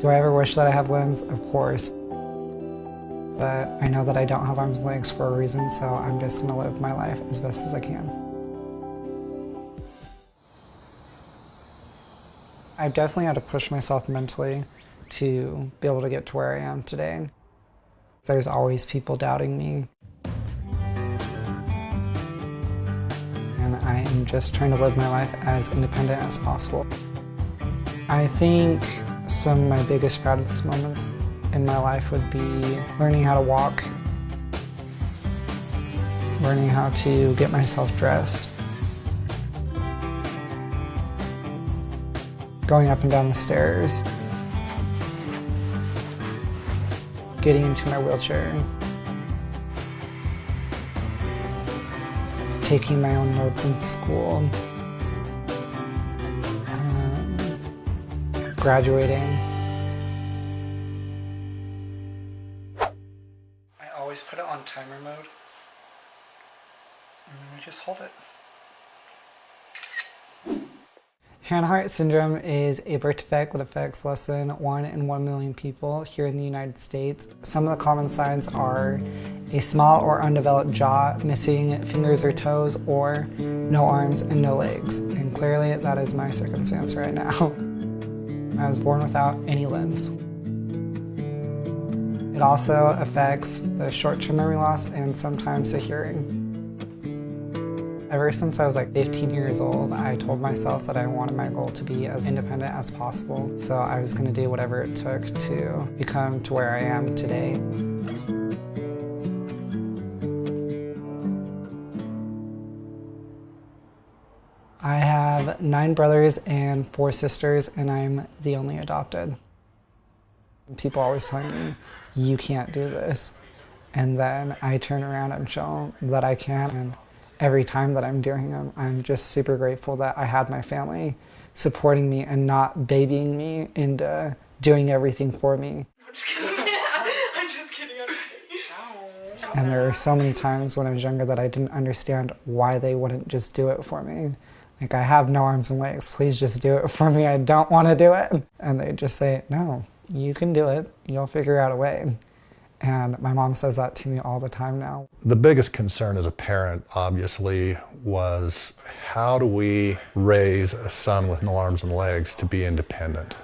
Do I ever wish that I have limbs? Of course. But I know that I don't have arms and legs for a reason, so I'm just gonna live my life as best as I can. I've definitely had to push myself mentally to be able to get to where I am today. There's always people doubting me. And I am just trying to live my life as independent as possible. I think some of my biggest proudest moments in my life would be learning how to walk, learning how to get myself dressed, going up and down the stairs, getting into my wheelchair, taking my own notes in school, graduating. I always put it on timer mode, and then we just hold it. Hanhart syndrome is a birth defect that affects less than 1 in 1 million people here in the United States. Some of the common signs are a small or undeveloped jaw, missing fingers or toes, or no arms and no legs. And clearly that is my circumstance right now. I was born without any limbs. It also affects the short-term memory loss and sometimes the hearing. Ever since I was like 15 years old, I told myself that I wanted my goal to be as independent as possible. So I was going to do whatever it took to become to where I am today. I have 9 brothers and 4 sisters, and I'm the only adopted. People always tell me, you can't do this. And then I turn around and show them that I can. And every time that I'm doing them, I'm just super grateful that I had my family supporting me and not babying me into doing everything for me. I'm just kidding. I'm just kidding. And there are so many times when I was younger that I didn't understand why they wouldn't just do it for me. Like, I have no arms and legs, please just do it for me, I don't want to do it. And they just say, no, you can do it, you'll figure out a way. And my mom says that to me all the time now. The biggest concern as a parent, obviously, was how do we raise a son with no arms and legs to be independent?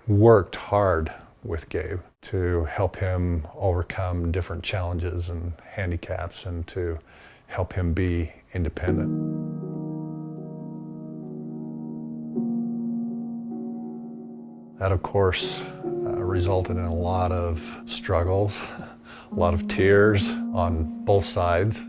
Worked hard with Gabe to help him overcome different challenges and handicaps and to help him be independent. That, of course, resulted in a lot of struggles, a lot of tears on both sides.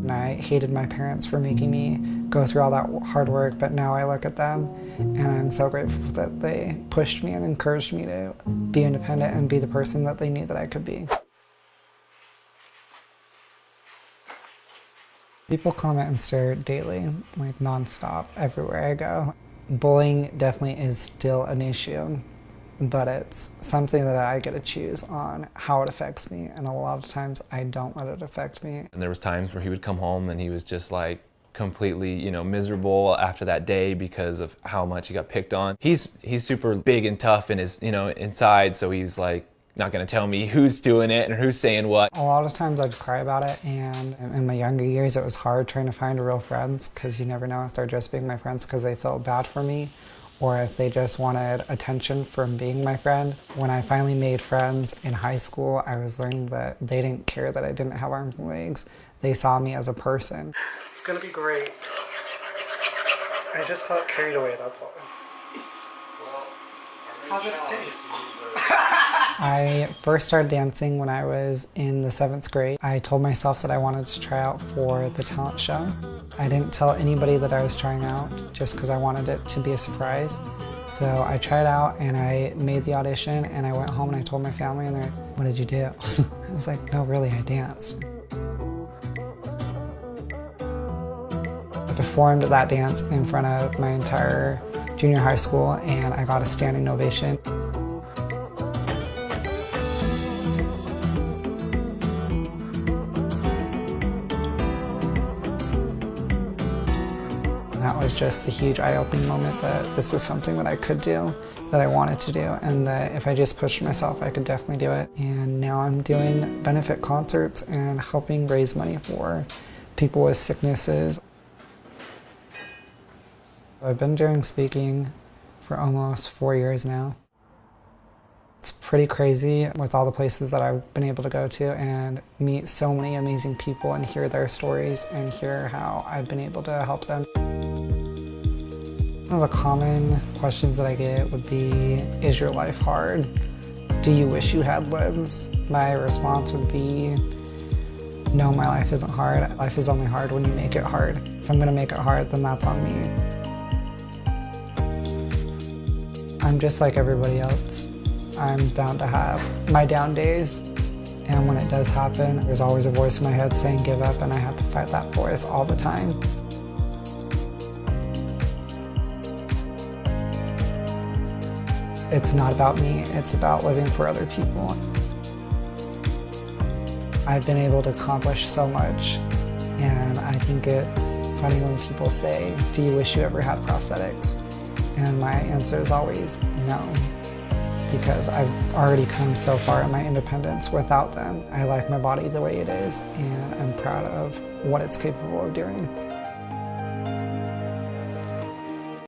And I hated my parents for making me go through all that hard work, but now I look at them and I'm so grateful that they pushed me and encouraged me to be independent and be the person that they knew that I could be. People comment and stare daily, like nonstop, everywhere I go. Bullying definitely is still an issue, but it's something that I get to choose on how it affects me, and a lot of times I don't let it affect me. And there was times where he would come home and he was just like completely, miserable after that day because of how much he got picked on. He's super big and tough in his, inside, so he's like not gonna tell me who's doing it and who's saying what. A lot of times I'd cry about it, and in my younger years it was hard trying to find real friends because you never know if they're just being my friends because they felt bad for me or if they just wanted attention from being my friend. When I finally made friends in high school, I was learning that they didn't care that I didn't have arms and legs. They saw me as a person. It's gonna be great. I just felt carried away, that's all. How's it taste? I first started dancing when I was in the 7th grade. I told myself that I wanted to try out for the talent show. I didn't tell anybody that I was trying out just because I wanted it to be a surprise. So I tried out and I made the audition and I went home and I told my family and they're like, what did you do? I was like, no, really, I danced. I performed that dance in front of my entire junior high school and I got a standing ovation. That was was just a huge eye-opening moment that this is something that I could do, that I wanted to do, and that if I just pushed myself, I could definitely do it. And now I'm doing benefit concerts and helping raise money for people with sicknesses. I've been doing speaking for almost 4 years now. It's pretty crazy with all the places that I've been able to go to and meet so many amazing people and hear their stories and hear how I've been able to help them. One of the common questions that I get would be, is your life hard? Do you wish you had limbs? My response would be, no, my life isn't hard. Life is only hard when you make it hard. If I'm gonna make it hard, then that's on me. I'm just like everybody else. I'm bound to have my down days, and when it does happen, there's always a voice in my head saying give up, and I have to fight that voice all the time. It's not about me, it's about living for other people. I've been able to accomplish so much, and I think it's funny when people say, do you wish you ever had prosthetics? And my answer is always no, because I've already come so far in my independence without them. I like my body the way it is, and I'm proud of what it's capable of doing.